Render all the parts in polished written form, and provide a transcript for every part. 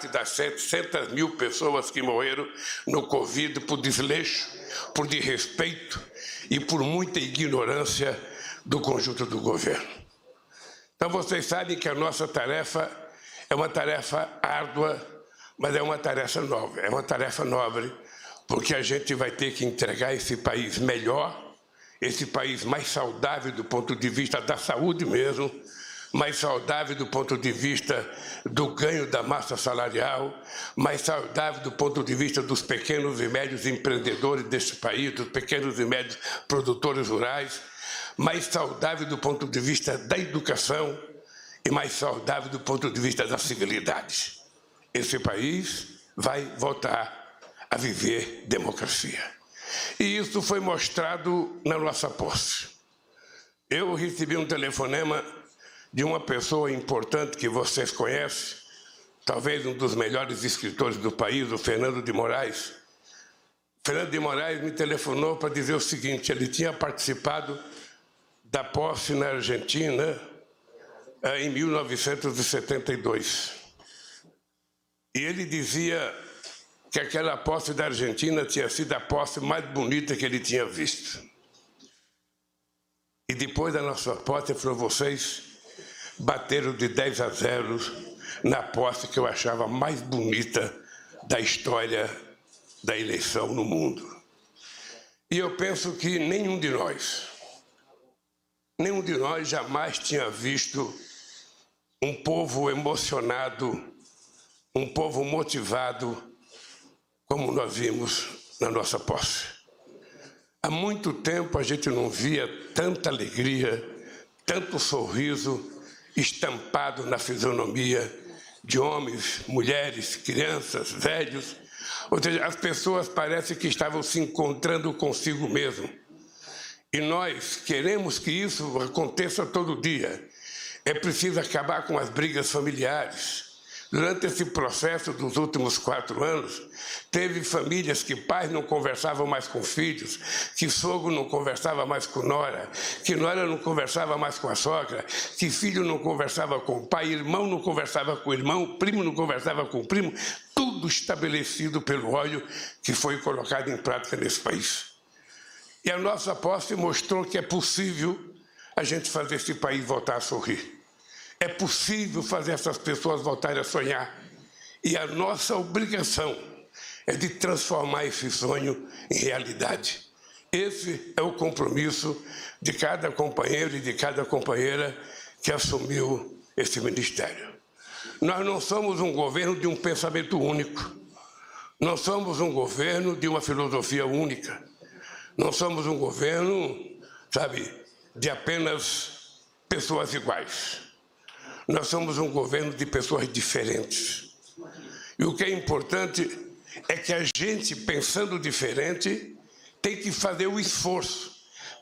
resgate das 700 mil pessoas que morreram no Covid por desleixo, por desrespeito e por muita ignorância do conjunto do governo. Então, vocês sabem que a nossa tarefa é uma tarefa árdua, mas é uma tarefa nobre, porque a gente vai ter que entregar esse país melhor, esse país mais saudável do ponto de vista da saúde mesmo, mais saudável do ponto de vista do ganho da massa salarial, mais saudável do ponto de vista dos pequenos e médios empreendedores deste país, dos pequenos e médios produtores rurais, mais saudável do ponto de vista da educação e mais saudável do ponto de vista da civilidade. Esse país vai voltar a viver democracia. E isso foi mostrado na nossa posse. Eu recebi um telefonema de uma pessoa importante que vocês conhecem, talvez um dos melhores escritores do país, o Fernando de Moraes. Fernando de Moraes me telefonou para dizer o seguinte: ele tinha participado da posse na Argentina em 1972. E ele dizia que aquela posse da Argentina tinha sido a posse mais bonita que ele tinha visto. E depois da nossa posse, ele falou: vocês bateram de 10-0 na posse que eu achava mais bonita da história da eleição no mundo. E eu penso que nenhum de nós jamais tinha visto um povo emocionado, um povo motivado, como nós vimos na nossa posse. Há muito tempo a gente não via tanta alegria, tanto sorriso estampado na fisionomia de homens, mulheres, crianças, velhos. Ou seja, as pessoas parecem que estavam se encontrando consigo mesmo. E nós queremos que isso aconteça todo dia. É preciso acabar com as brigas familiares. Durante esse processo dos últimos 4 anos, teve famílias que pais não conversavam mais com filhos, que sogro não conversava mais com nora, que nora não conversava mais com a sogra, que filho não conversava com o pai, irmão não conversava com o irmão, primo não conversava com o primo, tudo estabelecido pelo ódio que foi colocado em prática nesse país. E a nossa posse mostrou que é possível a gente fazer esse país voltar a sorrir. É possível fazer essas pessoas voltarem a sonhar. E a nossa obrigação é de transformar esse sonho em realidade. Esse é o compromisso de cada companheiro e de cada companheira que assumiu esse ministério. Nós não somos um governo de um pensamento único. Não somos um governo de uma filosofia única. Não somos um governo, de apenas pessoas iguais. Nós somos um governo de pessoas diferentes. E o que é importante é que a gente, pensando diferente, tem que fazer o esforço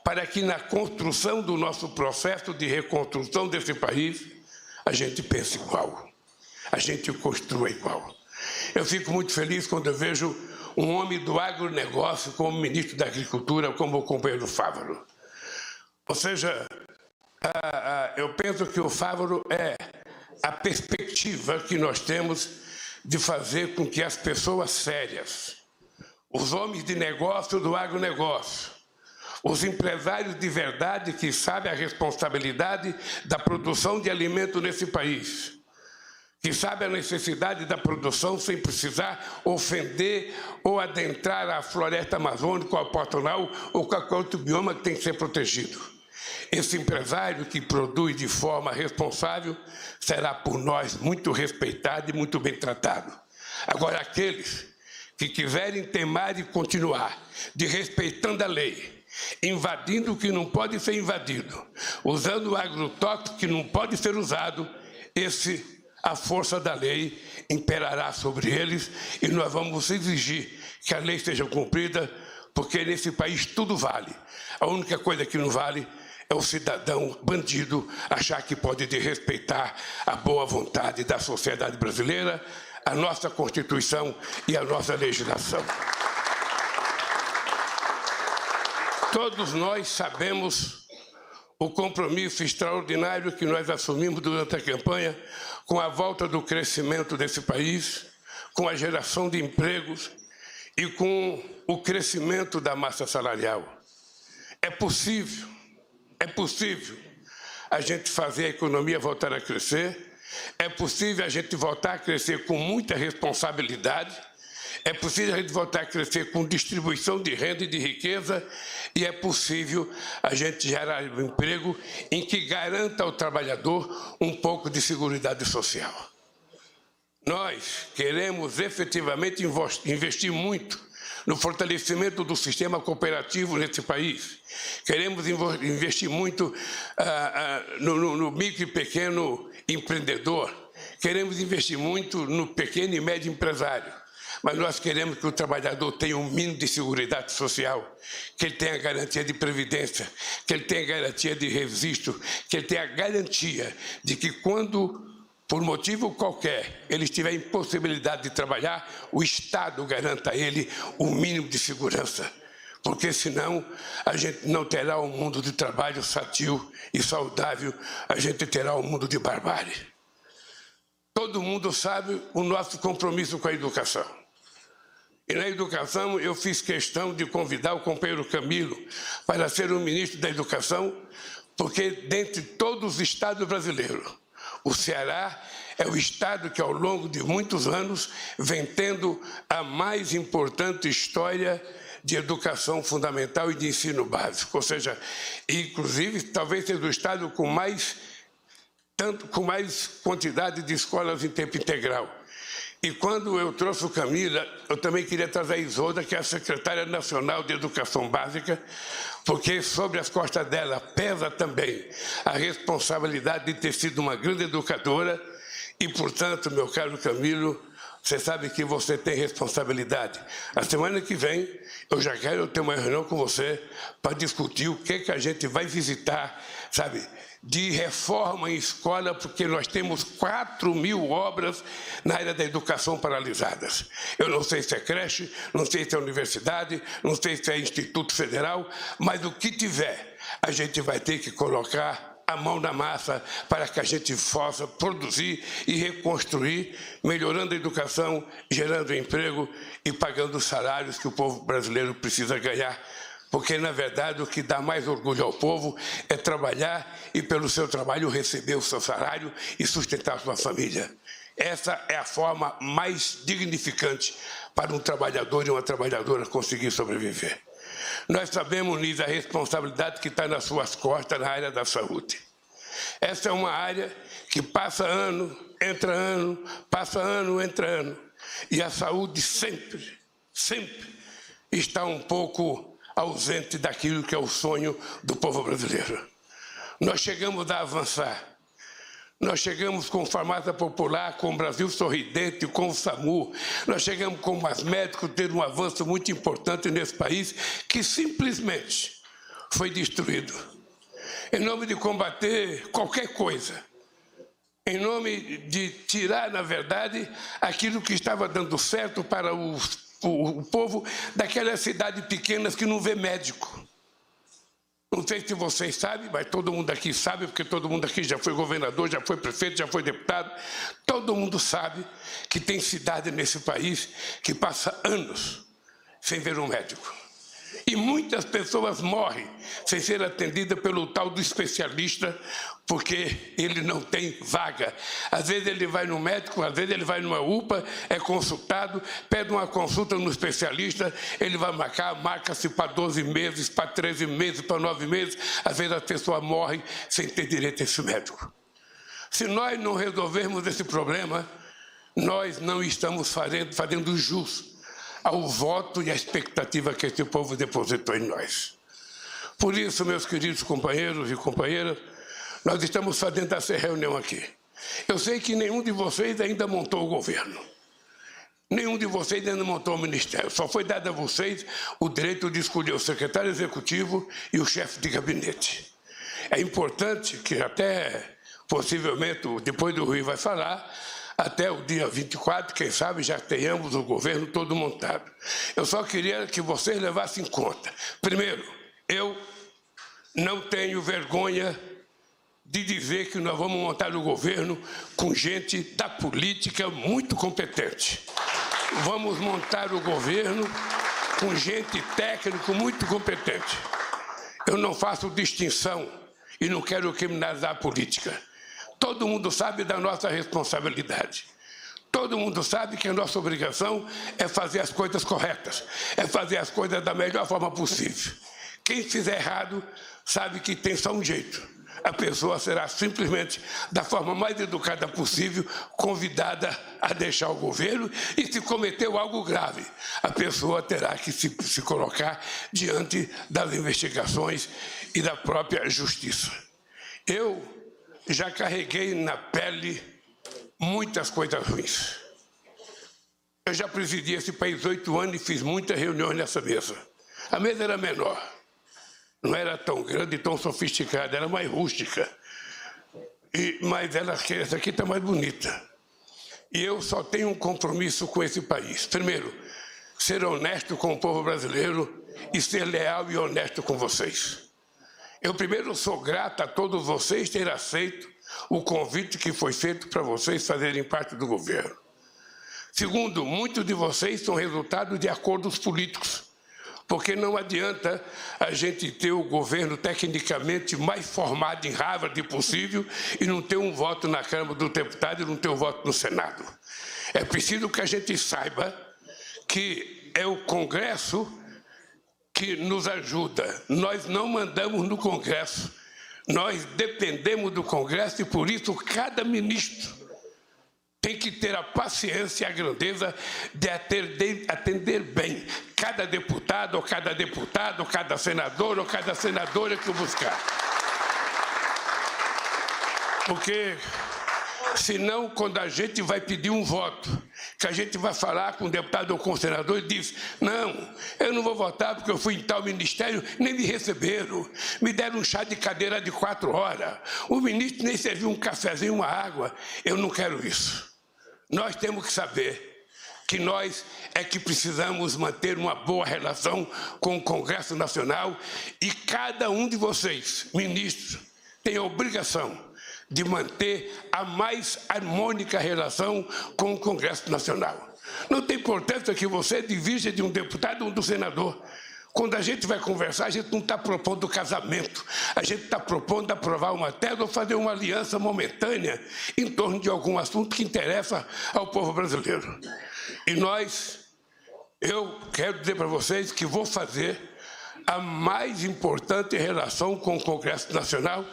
para que na construção do nosso processo de reconstrução desse país, a gente pense igual, a gente construa igual. Eu fico muito feliz quando eu vejo um homem do agronegócio como ministro da Agricultura, como o companheiro Fávaro. Ou seja, eu penso que o Fávaro é a perspectiva que nós temos de fazer com que as pessoas sérias, os homens de negócio do agronegócio, os empresários de verdade que sabem a responsabilidade da produção de alimento nesse país, que sabem a necessidade da produção sem precisar ofender ou adentrar a floresta amazônica, ou a Pantanal, ou qualquer outro bioma que tem que ser protegido. Esse empresário que produz de forma responsável será por nós muito respeitado e muito bem tratado. Agora, aqueles que quiserem temar e continuar desrespeitando a lei, invadindo o que não pode ser invadido, usando o agrotóxico que não pode ser usado, a força da lei imperará sobre eles e nós vamos exigir que a lei seja cumprida, porque nesse país tudo vale. A única coisa que não vale é o cidadão bandido achar que pode desrespeitar a boa vontade da sociedade brasileira, a nossa Constituição e a nossa legislação. Todos nós sabemos o compromisso extraordinário que nós assumimos durante a campanha com a volta do crescimento desse país, com a geração de empregos e com o crescimento da massa salarial. É possível a gente fazer a economia voltar a crescer, é possível a gente voltar a crescer com muita responsabilidade, é possível a gente voltar a crescer com distribuição de renda e de riqueza, e é possível a gente gerar um emprego em que garanta ao trabalhador um pouco de seguridade social. Nós queremos efetivamente investir muito no fortalecimento do sistema cooperativo nesse país. Queremos investir muito no micro e pequeno empreendedor. Queremos investir muito no pequeno e médio empresário. Mas nós queremos que o trabalhador tenha um mínimo de seguridade social, que ele tenha garantia de previdência, que ele tenha garantia de registro, que ele tenha garantia de que quando, por motivo qualquer, ele estiver em possibilidade de trabalhar, o Estado garanta a ele o mínimo de segurança. Porque senão a gente não terá um mundo de trabalho sadio e saudável, a gente terá um mundo de barbárie. Todo mundo sabe o nosso compromisso com a educação. E na educação eu fiz questão de convidar o companheiro Camilo para ser o ministro da Educação, porque dentre todos os estados brasileiros, o Ceará é o estado que ao longo de muitos anos vem tendo a mais importante história de educação fundamental e de ensino básico. Ou seja, inclusive talvez seja o estado com mais quantidade de escolas em tempo integral. E quando eu trouxe o Camila, eu também queria trazer a Isolda, que é a secretária nacional de Educação Básica, porque sobre as costas dela pesa também a responsabilidade de ter sido uma grande educadora e, portanto, meu caro Camilo, você sabe que você tem responsabilidade. A semana que vem, eu já quero ter uma reunião com você para discutir o que a gente vai visitar, sabe, de reforma em escola, porque nós temos 4.000 obras na área da educação paralisadas. Eu não sei se é creche, não sei se é universidade, não sei se é Instituto Federal, mas o que tiver, a gente vai ter que colocar a mão na massa para que a gente possa produzir e reconstruir, melhorando a educação, gerando emprego e pagando os salários que o povo brasileiro precisa ganhar. Porque, na verdade, o que dá mais orgulho ao povo é trabalhar e, pelo seu trabalho, receber o seu salário e sustentar a sua família. Essa é a forma mais dignificante para um trabalhador e uma trabalhadora conseguir sobreviver. Nós sabemos, Nisa, a responsabilidade que está nas suas costas na área da saúde. Essa é uma área que passa ano, entra ano, passa ano, entra ano. E a saúde sempre está um pouco ausente daquilo que é o sonho do povo brasileiro. Nós chegamos a avançar. Nós chegamos com farmácia popular, com o Brasil Sorridente, com o SAMU. Nós chegamos com os médicos ter um avanço muito importante nesse país que simplesmente foi destruído. Em nome de combater qualquer coisa, em nome de tirar, na verdade, aquilo que estava dando certo para o povo daquelas cidades pequenas que não vê médico. Não sei se vocês sabem, mas todo mundo aqui sabe, porque todo mundo aqui já foi governador, já foi prefeito, já foi deputado. Todo mundo sabe que tem cidade nesse país que passa anos sem ver um médico. E muitas pessoas morrem sem ser atendidas pelo tal do especialista, porque ele não tem vaga. Às vezes ele vai no médico, às vezes ele vai numa UPA, é consultado, pede uma consulta no especialista, ele vai marca-se para 12 meses, para 13 meses, para 9 meses. Às vezes a pessoa morre sem ter direito a esse médico. Se nós não resolvermos esse problema, nós não estamos fazendo jus ao voto e à expectativa que esse povo depositou em nós. Por isso, meus queridos companheiros e companheiras, nós estamos fazendo essa reunião aqui. Eu sei que nenhum de vocês ainda montou o governo. Nenhum de vocês ainda montou o ministério. Só foi dado a vocês o direito de escolher o secretário executivo e o chefe de gabinete. É importante que até, possivelmente, depois do Rui vai falar, até o dia 24, quem sabe, já tenhamos o governo todo montado. Eu só queria que vocês levassem em conta. Primeiro, eu não tenho vergonha de dizer que nós vamos montar o governo com gente da política muito competente. vamos montar o governo com gente técnica muito competente. Eu não faço distinção e não quero criminalizar a política. Todo mundo sabe da nossa responsabilidade. Todo mundo sabe que a nossa obrigação é fazer as coisas corretas, é fazer as coisas da melhor forma possível. Quem fizer errado sabe que tem só um jeito. A pessoa será simplesmente, da forma mais educada possível, convidada a deixar o governo, e se cometeu algo grave, a pessoa terá que se colocar diante das investigações e da própria justiça. Eu já carreguei na pele muitas coisas ruins. Eu já presidi esse país 8 anos e fiz muitas reuniões nessa mesa. A mesa era menor. Não era tão grande e tão sofisticada, era mais rústica. Mas essa aqui está mais bonita. E eu só tenho um compromisso com esse país. Primeiro, ser honesto com o povo brasileiro e ser leal e honesto com vocês. Eu primeiro sou grato a todos vocês terem aceito o convite que foi feito para vocês fazerem parte do governo. Segundo, muitos de vocês são resultado de acordos políticos. Porque não adianta a gente ter o governo tecnicamente mais formado em Harvard possível e não ter um voto na Câmara dos Deputados e não ter um voto no Senado. É preciso que a gente saiba que é o Congresso que nos ajuda. Nós não mandamos no Congresso, nós dependemos do Congresso e, por isso, cada ministro tem que ter a paciência e a grandeza de atender bem cada deputado, ou cada senador, ou cada senadora que o buscar. Porque, senão, quando a gente vai pedir um voto, que a gente vai falar com o deputado ou com o senador e diz: não, eu não vou votar porque eu fui em tal ministério, nem me receberam, me deram um chá de cadeira de 4 horas, o ministro nem serviu um cafezinho, uma água. Eu não quero isso. Nós temos que saber que nós é que precisamos manter uma boa relação com o Congresso Nacional e cada um de vocês, ministros, tem a obrigação de manter a mais harmônica relação com o Congresso Nacional. Não tem importância que você divija de um deputado ou do senador. Quando a gente vai conversar, a gente não está propondo casamento, a gente está propondo aprovar uma tese ou fazer uma aliança momentânea em torno de algum assunto que interessa ao povo brasileiro. E eu quero dizer para vocês que vou fazer a mais importante relação com o Congresso Nacional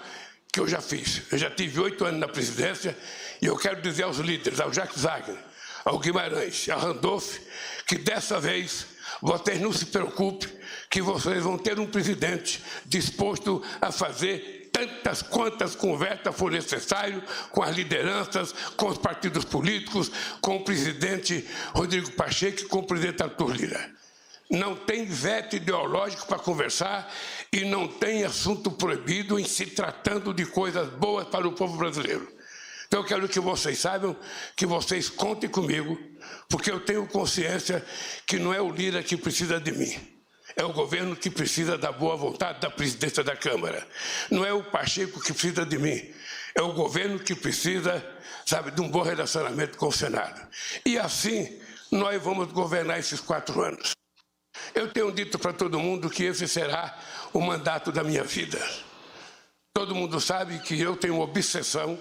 que eu já fiz. Eu já tive 8 anos na presidência e eu quero dizer aos líderes, ao Jacques Wagner, ao Guimarães, ao Randolph, que dessa vez vocês não se preocupem, que vocês vão ter um presidente disposto a fazer tantas quantas conversas for necessário com as lideranças, com os partidos políticos, com o presidente Rodrigo Pacheco e com o presidente Arthur Lira. Não tem veto ideológico para conversar e não tem assunto proibido em se tratando de coisas boas para o povo brasileiro. Então eu quero que vocês saibam, que vocês contem comigo, porque eu tenho consciência que não é o Lira que precisa de mim. É o governo que precisa da boa vontade da presidência da Câmara. Não é o Pacheco que precisa de mim. É o governo que precisa, de um bom relacionamento com o Senado. E assim nós vamos governar esses 4 anos. Eu tenho dito para todo mundo que esse será o mandato da minha vida. Todo mundo sabe que eu tenho uma obsessão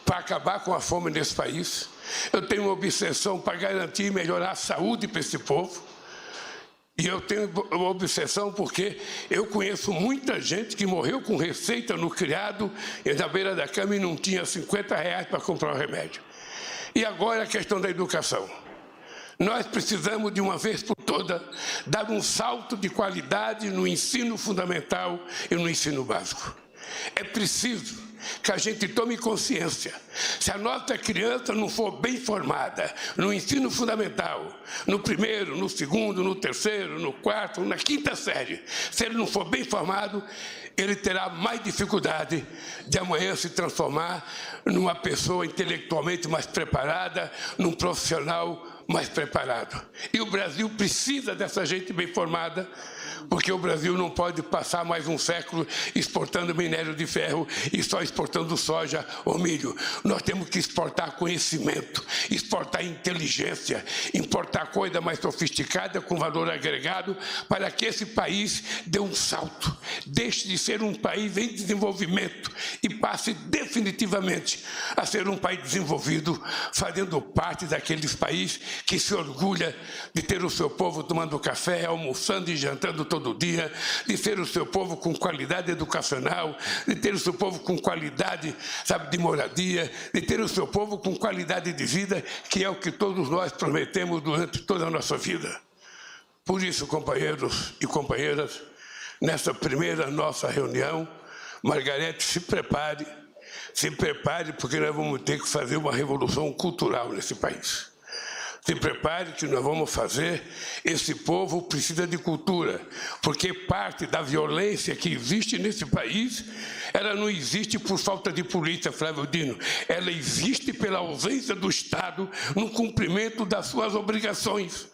para acabar com a fome nesse país, eu tenho uma obsessão para garantir e melhorar a saúde para esse povo, e eu tenho uma obsessão porque eu conheço muita gente que morreu com receita no criado e na beira da cama e não tinha R$50 para comprar o remédio. E agora a questão da educação. Nós precisamos, de uma vez por todas, dar um salto de qualidade no ensino fundamental e no ensino básico. É preciso que a gente tome consciência. Se a nossa criança não for bem formada no ensino fundamental, no primeiro, no segundo, no terceiro, no quarto, na 5ª série, se ele não for bem formado, ele terá mais dificuldade de amanhã se transformar numa pessoa intelectualmente mais preparada, num profissional mais preparado. E o Brasil precisa dessa gente bem formada porque o Brasil não pode passar mais um século exportando minério de ferro e só exportando soja ou milho. Nós temos que exportar conhecimento, exportar inteligência, importar coisa mais sofisticada com valor agregado para que esse país dê um salto, deixe de ser um país em desenvolvimento e passe definitivamente a ser um país desenvolvido, fazendo parte daqueles países que se orgulha de ter o seu povo tomando café, almoçando e jantando todo dia, de ter o seu povo com qualidade educacional, de ter o seu povo com qualidade, sabe, de moradia, de ter o seu povo com qualidade de vida, que é o que todos nós prometemos durante toda a nossa vida. Por isso, companheiros e companheiras, nessa primeira nossa reunião, Margarete, se prepare, porque nós vamos ter que fazer uma revolução cultural nesse país. Se prepare que nós vamos fazer, esse povo precisa de cultura, porque parte da violência que existe nesse país, ela não existe por falta de polícia, Flávio Dino, ela existe pela ausência do Estado no cumprimento das suas obrigações.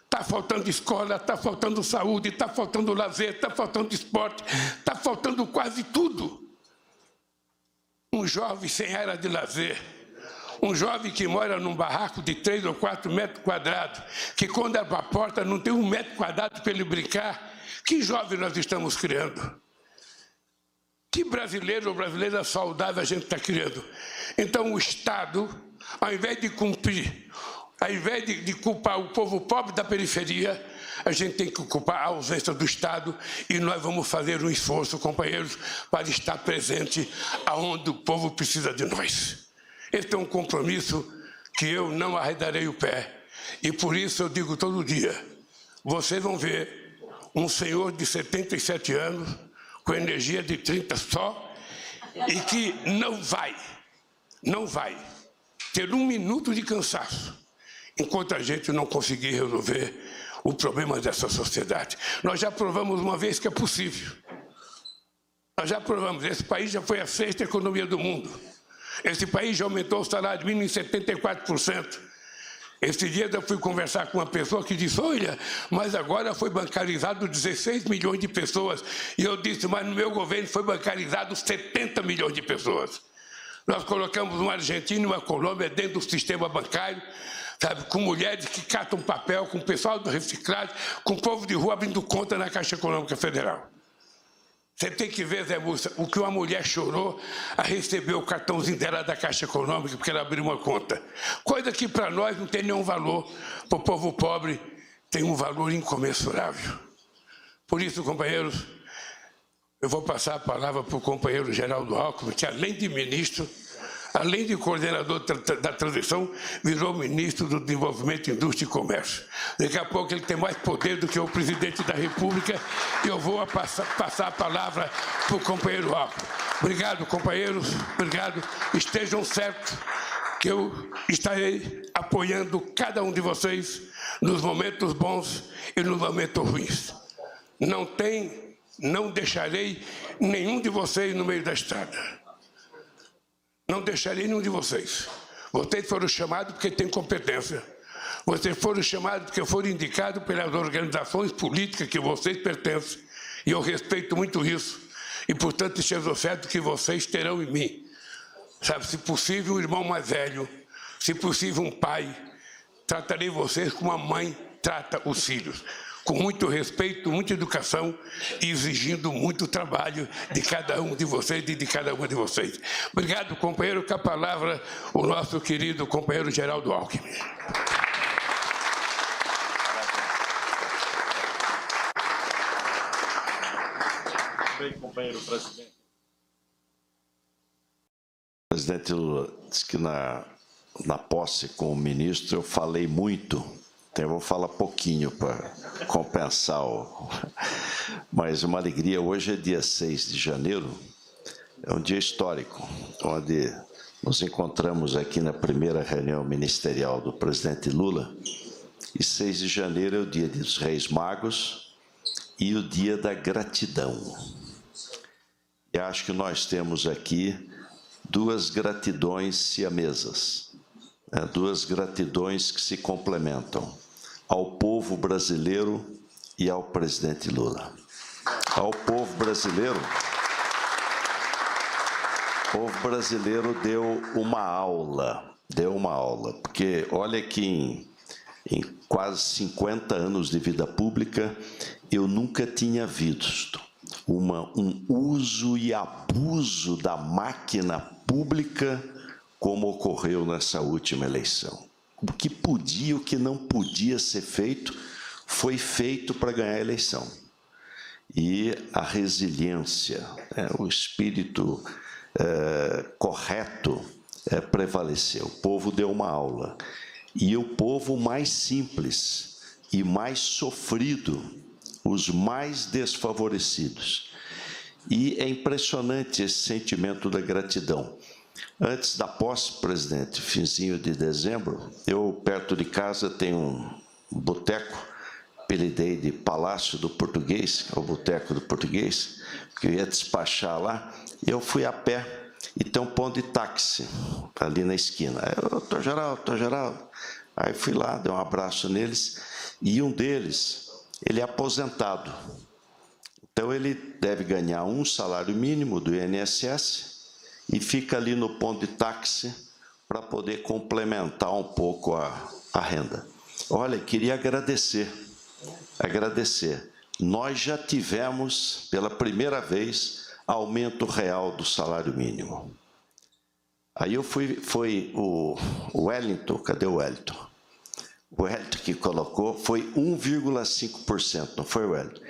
Está faltando escola, está faltando saúde, está faltando lazer, está faltando esporte, está faltando quase tudo. Um jovem sem área de lazer, um jovem que mora num barraco de 3 ou 4 metros quadrados, que quando abre a porta não tem 1 metro quadrado para ele brincar. Que jovem nós estamos criando? Que brasileiro ou brasileira saudável a gente está criando? Então o Estado, ao invés de cumprir, ao invés de culpar o povo pobre da periferia, a gente tem que culpar a ausência do Estado e nós vamos fazer um esforço, companheiros, para estar presente aonde o povo precisa de nós. Esse é um compromisso que eu não arredarei o pé. E por isso eu digo todo dia, vocês vão ver um senhor de 77 anos, com energia de 30 só, e que não vai ter 1 minuto de cansaço, enquanto a gente não conseguir resolver o problema dessa sociedade. Nós já provamos uma vez que é possível. Nós já provamos, esse país já foi a 6ª economia do mundo. Esse país já aumentou o salário mínimo em 74%. Esse dia eu fui conversar com uma pessoa que disse, olha, mas agora foi bancarizado 16 milhões de pessoas. E eu disse, mas no meu governo foi bancarizado 70 milhões de pessoas. Nós colocamos uma Argentina e uma Colômbia dentro do sistema bancário, sabe, com mulheres que catam papel, com o pessoal do reciclagem, com o povo de rua abrindo conta na Caixa Econômica Federal. Você tem que ver, Zé Múcio, o que uma mulher chorou a receber o cartãozinho dela da Caixa Econômica porque ela abriu uma conta. Coisa que para nós não tem nenhum valor, para o povo pobre tem um valor incomensurável. Por isso, companheiros, eu vou passar a palavra para o companheiro Geraldo Alckmin, que além de ministro, além de coordenador da transição, virou ministro do Desenvolvimento, Indústria e Comércio. Daqui a pouco ele tem mais poder do que o presidente da República e eu vou passar a palavra para o companheiro Alckmin. Obrigado, companheiros, obrigado. Estejam certos que eu estarei apoiando cada um de vocês nos momentos bons e nos momentos ruins. Não deixarei nenhum de vocês no meio da estrada. Não deixarei nenhum de vocês. Vocês foram chamados porque têm competência. Vocês foram chamados porque foram indicados pelas organizações políticas que vocês pertencem. E eu respeito muito isso. E, portanto, esteja certo que vocês terão em mim, sabe, se possível, um irmão mais velho, se possível, um pai. Tratarei vocês como a mãe trata os filhos. Com muito respeito, muita educação e exigindo muito trabalho de cada um de vocês e de cada uma de vocês. Obrigado, companheiro. Com a palavra, o nosso querido companheiro Geraldo Alckmin. Bem, companheiro presidente. O presidente Lula disse que na posse com o ministro eu falei muito. Então, eu vou falar pouquinho para compensar. Mas uma alegria, hoje é dia 6 de janeiro, é um dia histórico, onde nos encontramos aqui na primeira reunião ministerial do presidente Lula, e 6 de janeiro é o dia dos Reis Magos e o dia da gratidão. E acho que nós temos aqui 2 gratidões siamesas, duas gratidões que se complementam, ao povo brasileiro e ao presidente Lula. Ao povo brasileiro deu uma aula, porque olha que em quase 50 anos de vida pública, eu nunca tinha visto um uso e abuso da máquina pública como ocorreu nessa última eleição. O que podia e o que não podia ser feito, foi feito para ganhar a eleição. E a resiliência, o espírito correto prevaleceu. O povo deu uma aula. E o povo mais simples e mais sofrido, os mais desfavorecidos. E é impressionante esse sentimento da gratidão. Antes da posse, presidente, finzinho de dezembro, eu, perto de casa, tenho um boteco, apelidei de Palácio do Português, é o Boteco do Português, que eu ia despachar lá, e eu fui a pé, e tem um ponto de táxi ali na esquina. Aí eu, Dr. Geraldo. Aí fui lá, dei um abraço neles, e um deles, ele é aposentado. Então, ele deve ganhar um salário mínimo do INSS e fica ali no ponto de táxi para poder complementar um pouco a renda. Olha, queria agradecer. Nós já tivemos, pela primeira vez, aumento real do salário mínimo. Aí eu foi o Wellington, cadê o Wellington? O Wellington que colocou, foi 1,5%, não foi o Wellington?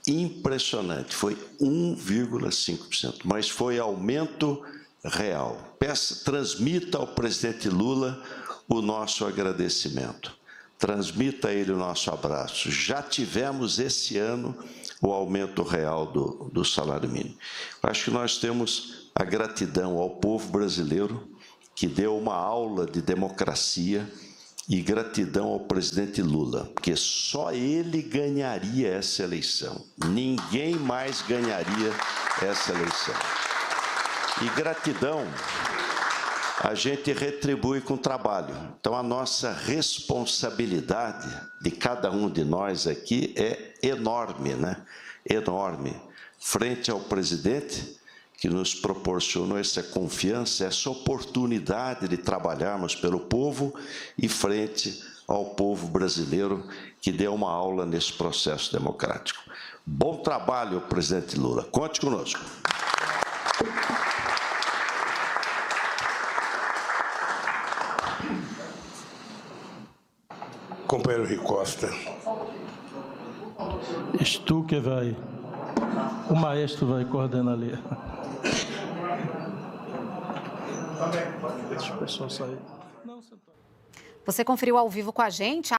Impressionante, foi 1,5%, mas foi aumento real. Transmita ao presidente Lula o nosso agradecimento. Transmita a ele o nosso abraço. Já tivemos esse ano o aumento real do salário mínimo. Acho que nós temos a gratidão ao povo brasileiro, que deu uma aula de democracia, e gratidão ao presidente Lula, porque só ele ganharia essa eleição. Ninguém mais ganharia essa eleição. E gratidão a gente retribui com trabalho. Então, a nossa responsabilidade de cada um de nós aqui é enorme, né? Enorme. Frente ao presidente, que nos proporcionou essa confiança, essa oportunidade de trabalharmos pelo povo, e frente ao povo brasileiro, que deu uma aula nesse processo democrático. Bom trabalho, presidente Lula. Conte conosco. Companheiro Rui Costa. És tu que vai, o maestro vai coordenar ali. Deixa o pessoal sair. Você conferiu ao vivo com a gente